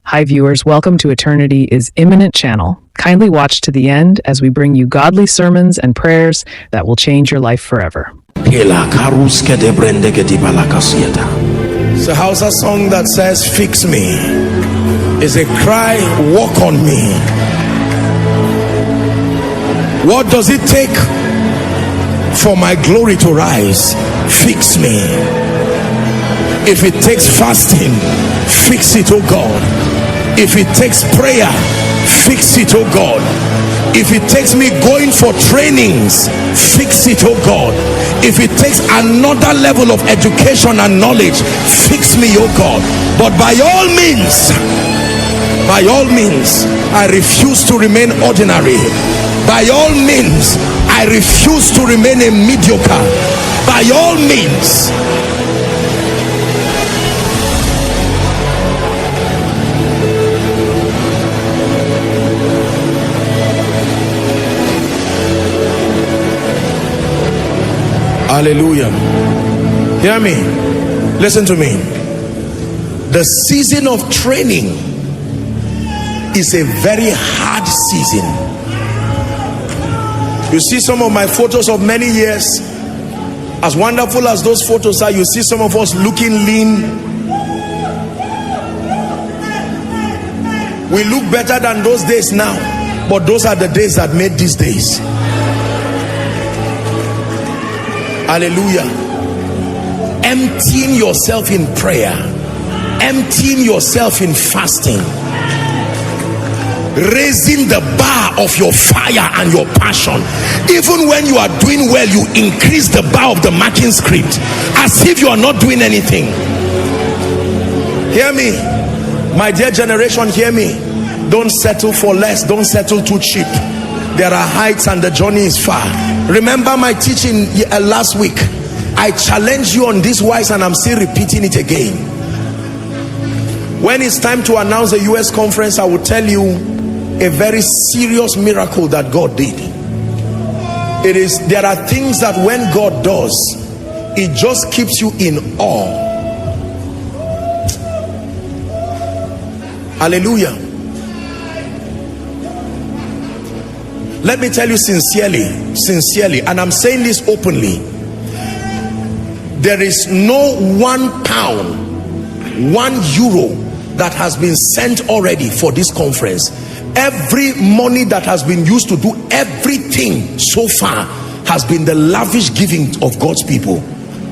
Hi viewers, welcome to Eternity is Imminent channel. Kindly watch to the end as we bring you godly sermons and prayers that will change your life forever. It's a Hausa song that says, fix me. It's a cry, walk on me. What does it take for my glory to rise? Fix me. If it takes fasting, fix it, oh God. If it takes prayer, fix it, oh God. If it takes me going for trainings, fix it, oh God. If it takes another level of education and knowledge, fix me, oh God. But by all means, I refuse to remain ordinary. By all means, I refuse to remain a mediocre. By all means. Hallelujah. Hear me. Listen to me. The season of training is a very hard season. You see some of my photos of many years. As wonderful as those photos are, you see some of us looking lean. We look better than those days now, but those are the days that made these days. Hallelujah. Emptying yourself in prayer, emptying yourself in fasting, raising the bar of your fire and your passion. Even when you are doing well, you increase the bar of the marking script as if you are not doing anything. Hear me, my dear generation, hear me. Don't settle for less. Don't settle too cheap. There are heights and the journey is far. Remember my teaching last week. I challenged you on this wise, and I'm still repeating it again. When it's time to announce the US conference, I will tell you a very serious miracle that God did. There are things that when God does, it just keeps you in awe. Hallelujah. Let me tell you sincerely, and I'm saying this openly, there is no £1, €1 that has been sent already for this conference. Every money that has been used to do everything so far has been the lavish giving of God's people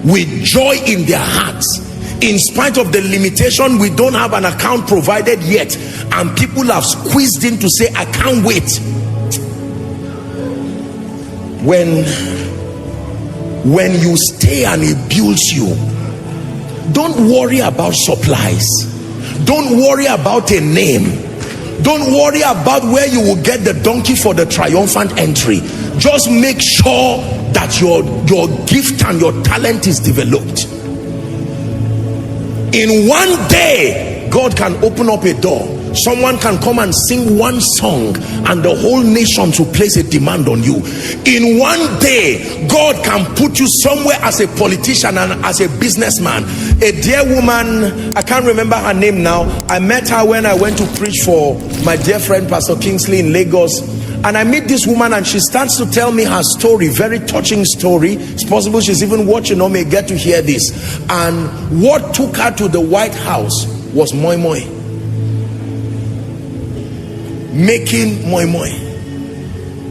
with joy in their hearts. In spite of the limitation, we don't have an account provided yet, and people have squeezed in to say, I can't wait. When you stay and it builds you, don't worry about supplies. Don't worry about a name. Don't worry about where you will get the donkey for the triumphant entry. Just make sure that your gift and your talent is developed. In one day, God can open up a door. Someone can come and sing one song and the whole nation to place a demand on you. In one day, God can put you somewhere as a politician and as a businessman. A dear woman, I can't remember her name now. I met her when I went to preach for my dear friend Pastor Kingsley in Lagos. And I meet this woman and she starts to tell me her story, very touching story. It's possible she's even watching or may get to hear this. And what took her to the White House was moi moi. Making moi moi.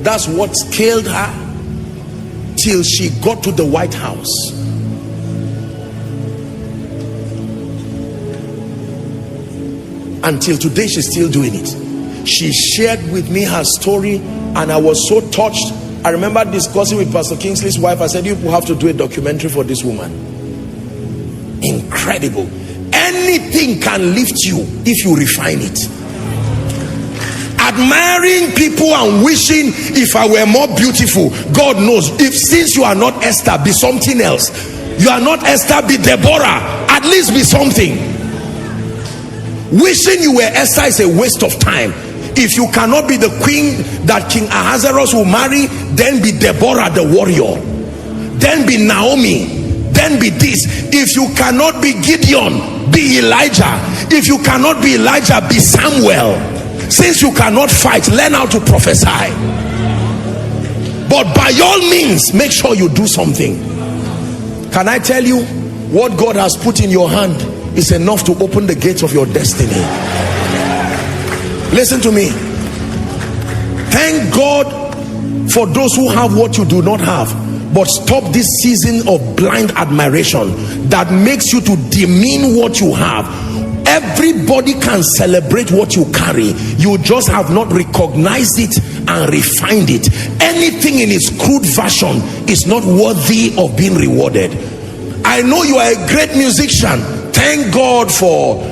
That's what scaled her till she got to the White House. Until today, she's still doing it. She shared with me her story and I was so touched. I remember discussing with Pastor Kingsley's wife. I said, you have to do a documentary for this woman. Incredible. Anything can lift you if you refine it. Admiring people and wishing if I were more beautiful. God knows. Since you are not Esther, be something else. You are not Esther, be Deborah. At least be something. Wishing you were Esther is a waste of time. If you cannot be the queen that King Ahasuerus will marry, then be Deborah the warrior. Then be Naomi. Then then be this. If you cannot be Gideon, be Elijah. If you cannot be Elijah, be Samuel. Since you cannot fight, learn how to prophesy. But by all means, make sure you do something. Can I tell you, what God has put in your hand is enough to open the gates of your destiny. Listen to me. Thank God for those who have what you do not have. But stop this season of blind admiration that makes you to demean what you have. Everybody can celebrate what you carry. You just have not recognized it and refined it. Anything in its crude version is not worthy of being rewarded. I know you are a great musician. Thank God for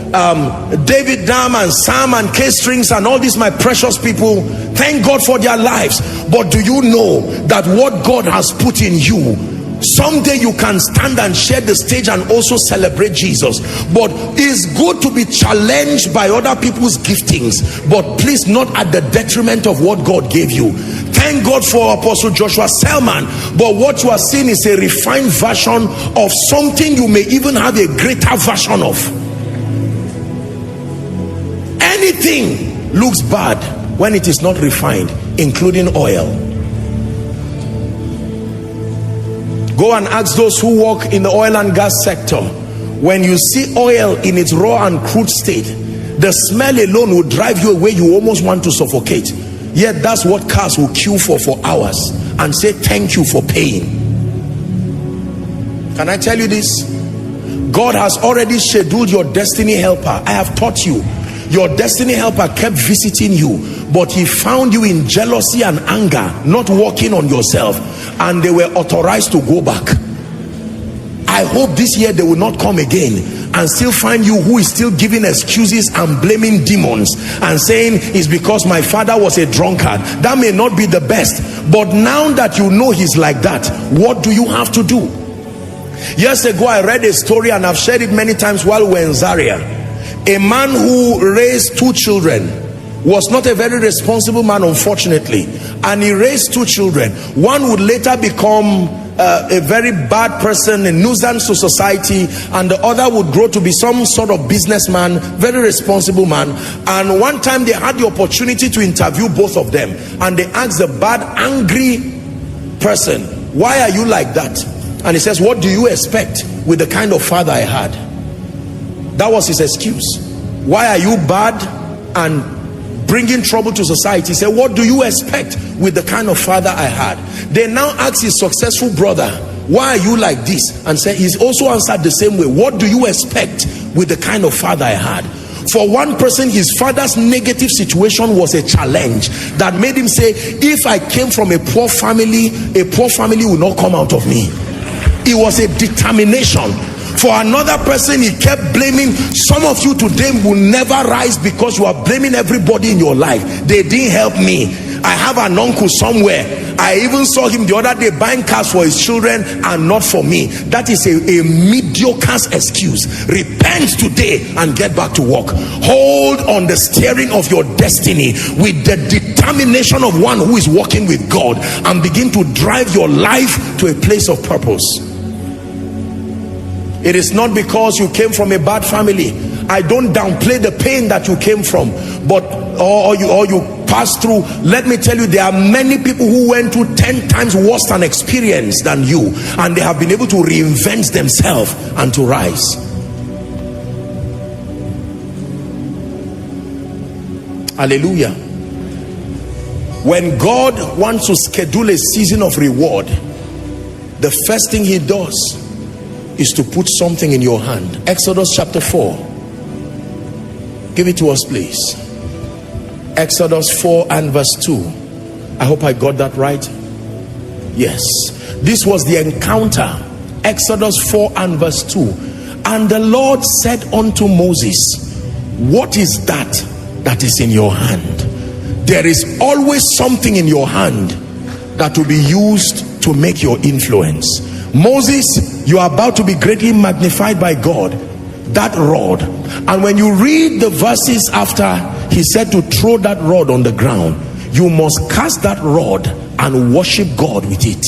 David Dam and Sam and Kaestrings and all these my precious people. Thank God for their lives. But do you know that what God has put in you, someday you can stand and share the stage and also celebrate Jesus? But it's good to be challenged by other people's giftings, but please not at the detriment of what God gave you. Thank God for Apostle Joshua Selman, but what you are seeing is a refined version of something you may even have a greater version of. Anything looks bad when it is not refined, including oil. Go and ask those who work in the oil and gas sector. When you see oil in its raw and crude state, the smell alone will drive you away. You almost want to suffocate. Yet that's what cars will queue for hours and say thank you for paying. Can I tell you this? God has already scheduled your destiny helper. I have taught you. Your destiny helper kept visiting you, but he found you in jealousy and anger, not working on yourself, and they were authorized to go back. I hope this year they will not come again and still find you who is still giving excuses and blaming demons and saying it's because my father was a drunkard. That may not be the best, but now that you know he's like that, what do you have to do? Years ago I read a story, and I've shared it many times while we're in Zaria. A man who raised 2 children, was not a very responsible man, unfortunately, and he raised 2 children. One would later become a very bad person, a nuisance to society, and the other would grow to be some sort of businessman, very responsible man. And one time they had the opportunity to interview both of them, and they asked the bad, angry person, why are you like that? And he says, what do you expect with the kind of father I had? That was his excuse. Why are you bad and bringing trouble to society? He said, what do you expect with the kind of father I had? They now ask his successful brother, why are you like this? And said, he's also answered the same way. What do you expect with the kind of father I had? For one person, his father's negative situation was a challenge that made him say, if I came from a poor family will not come out of me. It was a determination. For another person, he kept blaming. Some of you today will never rise because you are blaming everybody in your life. They didn't help me. I have an uncle somewhere. I even saw him the other day buying cars for his children and not for me. That is a mediocre excuse. Repent today and get back to work. Hold on the steering of your destiny with the determination of one who is working with God, and begin to drive your life to a place of purpose. It is not because you came from a bad family. I don't downplay the pain that you came from, but or you passed through. Let me tell you, there are many people who went through 10 times worse an experience than you, and they have been able to reinvent themselves and to rise. Hallelujah. When God wants to schedule a season of reward, the first thing he does is to put something in your hand. Exodus chapter 4. Give it to us, please. Exodus 4 and verse 2. I hope I got that right. Yes. This was the encounter. Exodus 4 and verse 2. And the Lord said unto Moses, what is that is in your hand? There is always something in your hand that will be used to make your influence. Moses, you are about to be greatly magnified by God. That rod. And when you read the verses after, he said to throw that rod on the ground. You must cast that rod and worship God with it.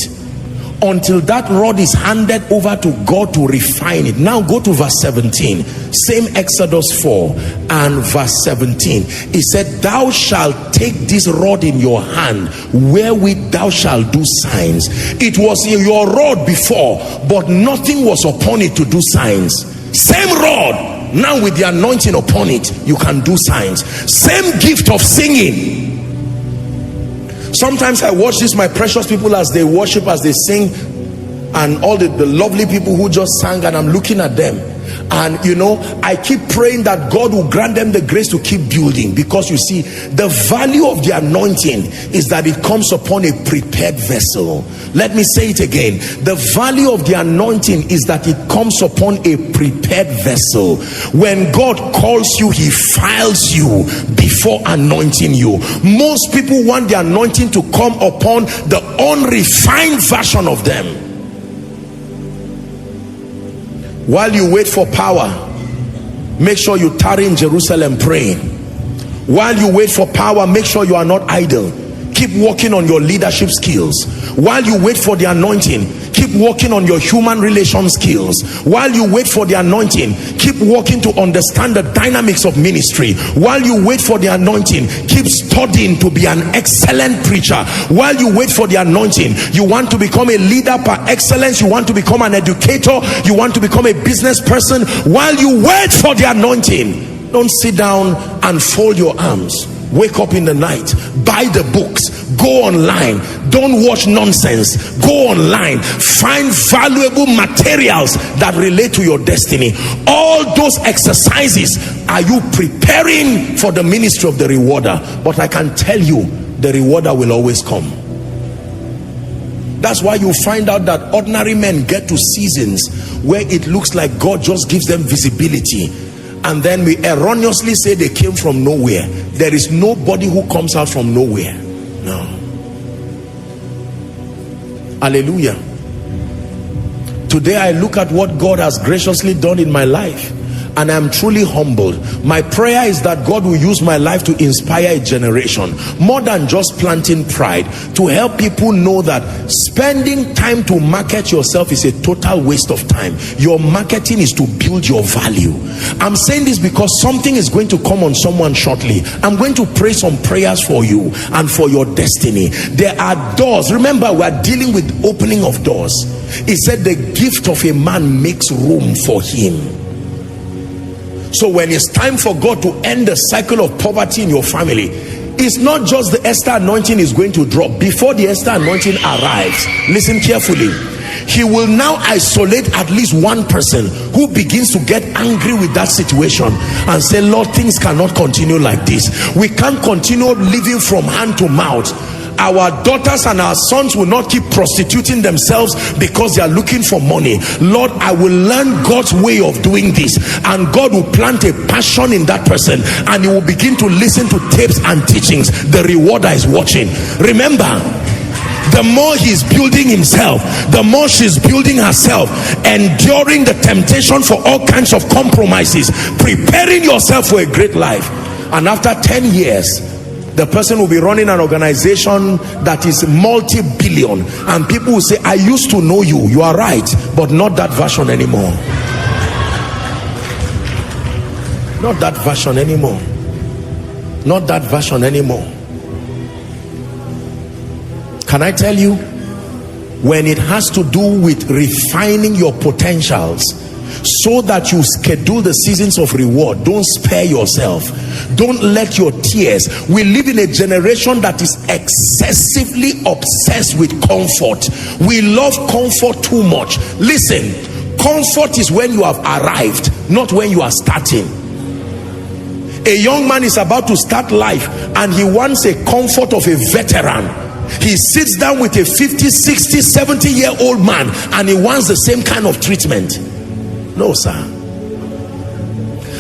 until that rod is handed over to God to refine it. Now go to verse 17, same Exodus 4 and verse 17. He said, thou shalt take this rod in your hand, wherewith thou shalt do signs. It was your rod before, but nothing was upon it to do signs. Same rod, now with the anointing upon it, you can do signs. Same gift of singing. Sometimes I watch this, my precious people, as they worship, as they sing, and all the lovely people who just sang, and I'm looking at them, and you know, I keep praying that God will grant them the grace to keep building, because you see, the value of the anointing is that it comes upon a prepared vessel. Let me say it again. The value of the anointing is that it comes upon a prepared vessel. When God calls you, he files you before anointing you. Most people want the anointing to come upon the unrefined version of them. While you wait for power, make sure you tarry in Jerusalem praying. While you wait for power, make sure you are not idle. Keep working on your leadership skills. While you wait for the anointing, keep working on your human relation skills. While you wait for the anointing, keep working to understand the dynamics of ministry. While you wait for the anointing, keep studying to be an excellent preacher. While you wait for the anointing, you want to become a leader par excellence, you want to become an educator, you want to become a business person. While you wait for the anointing, don't sit down and fold your arms. Wake up in the night, buy the books, go online, don't watch nonsense, go online, find valuable materials that relate to your destiny. All those exercises, are you preparing for the ministry of the rewarder? But I can tell you, the rewarder will always come. That's why you find out that ordinary men get to seasons where it looks like God just gives them visibility, and then we erroneously say they came from nowhere. There is nobody who comes out from nowhere. No. Hallelujah. Today I look at what God has graciously done in my life, and I'm truly humbled. My prayer is that God will use my life to inspire a generation, more than just planting pride, to help people know that spending time to market yourself is a total waste of time. Your marketing is to build your value. I'm saying this because something is going to come on someone shortly. I'm going to pray some prayers for you and for your destiny. There are doors. Remember, we are dealing with opening of doors. He said the gift of a man makes room for him. So when it's time for God to end the cycle of poverty in your family, it's not just the Esther anointing is going to drop. Before the Esther anointing arrives, listen carefully, he will now isolate at least one person who begins to get angry with that situation and say, Lord, things cannot continue like this. We can't continue living from hand to mouth. Our daughters and our sons will not keep prostituting themselves because they are looking for money. Lord, I will learn God's way of doing this, and God will plant a passion in that person, and he will begin to listen to tapes and teachings. The rewarder is watching. Remember, the more he's building himself, the more she's building herself, enduring the temptation for all kinds of compromises, preparing yourself for a great life. And after 10 years, the person will be running an organization that is multi-billion, and people will say, I used to know you. You are right, but not that version anymore. Not that version anymore. Not that version anymore. Can I tell you, when it has to do with refining your potentials so that you schedule the seasons of reward, don't spare yourself. Don't let your tears. We live in a generation that is excessively obsessed with comfort. We love comfort too much. Listen, comfort is when you have arrived, not when you are starting. A young man is about to start life and he wants a comfort of a veteran. He sits down with a 50, 60, 70-year-old man and he wants the same kind of treatment. No, sir.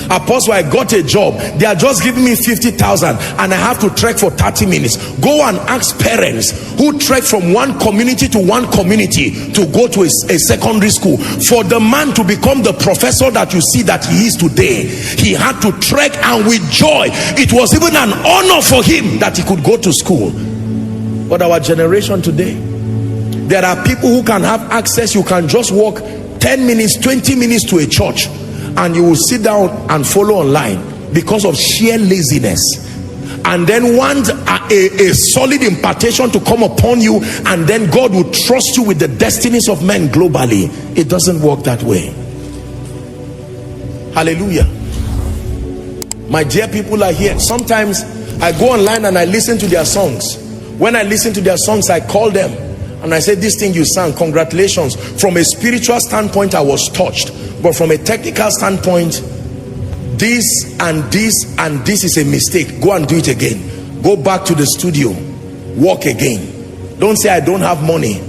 Apostle, I got a job. They are just giving me 50,000 and I have to trek for 30 minutes. Go and ask parents who trek from one community to one community to go to a secondary school. For the man to become the professor that you see that he is today, he had to trek, and with joy. It was even an honor for him that he could go to school. But our generation today, There are people who can have access. You can just walk 10 minutes, 20 minutes to a church, and you will sit down and follow online because of sheer laziness, and then want a solid impartation to come upon you, and then God will trust you with the destinies of men globally. It doesn't work that way. Hallelujah. My dear people are here. Sometimes I go online and I listen to their songs. When I listen to their songs, I call them and I say, this thing you sang, congratulations. From a spiritual standpoint, I was touched, but from a technical standpoint, this and this and this is a mistake. Go and do it again. Go back to the studio, work again. Don't say I don't have money.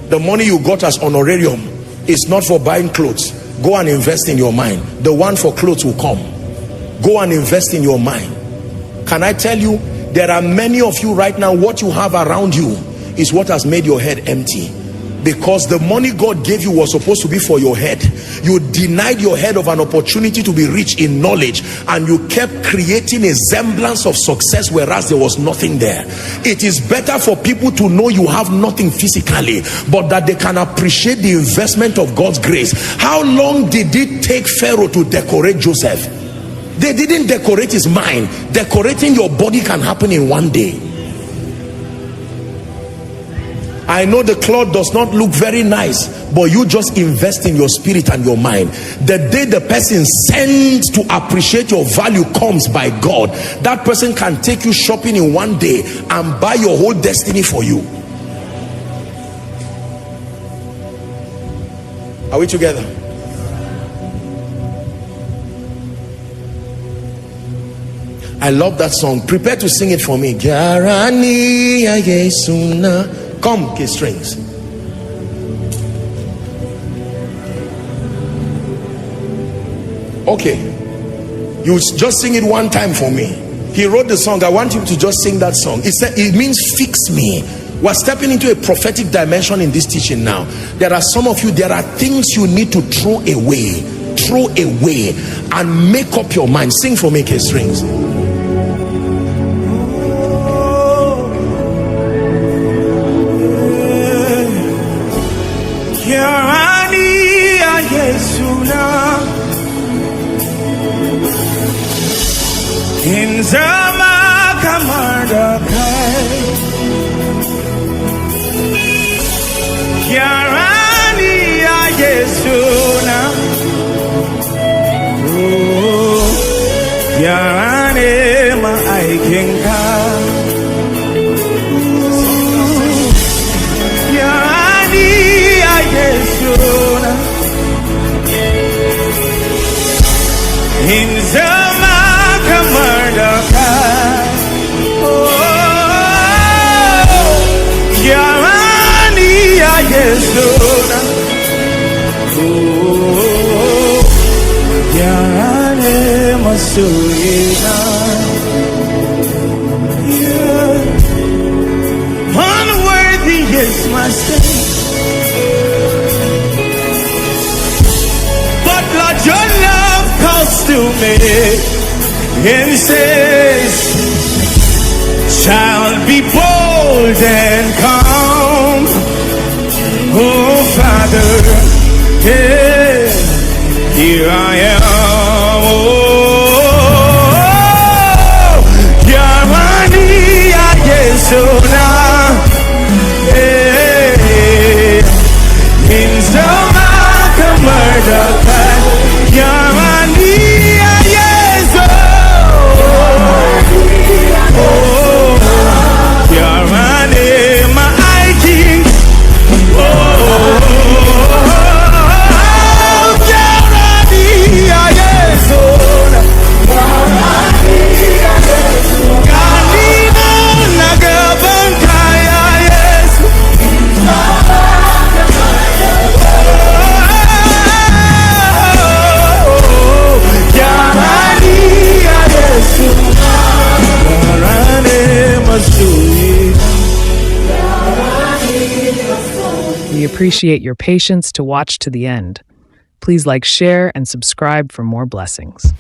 The money you got as honorarium is not for buying clothes. Go and invest in your mind. The one for clothes will come. Go and invest in your mind. Can I tell you, there are many of you right now, what you have around you is what has made your head empty, because the money God gave you was supposed to be for your head. You denied your head of an opportunity to be rich in knowledge, and you kept creating a semblance of success whereas there was nothing there. It is better for people to know you have nothing physically, but that they can appreciate the investment of God's grace. How long did it take Pharaoh to decorate Joseph? They didn't decorate his mind. Decorating your body can happen in one day. I know the cloth does not look very nice, but you just invest in your spirit and your mind. The day the person sent to appreciate your value comes by God, that person can take you shopping in one day and buy your whole destiny for you. Are we together? I love that song. Prepare to sing it for me. Come, Kaestrings. Okay, you just sing it one time for me. He wrote the song. I want you to just sing that song. It means fix me. We're stepping into a prophetic dimension in this teaching now. There are some of you, there are things you need to throw away and make up your mind. Sing for me, Kaestrings. Unworthy is my sin, but Lord, your love calls to me and says, child, be bold and calm. Oh Father, yeah, here I am. Oh, so now, in some murder, Yamania, yes, oh, Yamania, my king, oh, Yamania, yes, oh. We appreciate your patience to watch to the end. Please like, share, and subscribe for more blessings.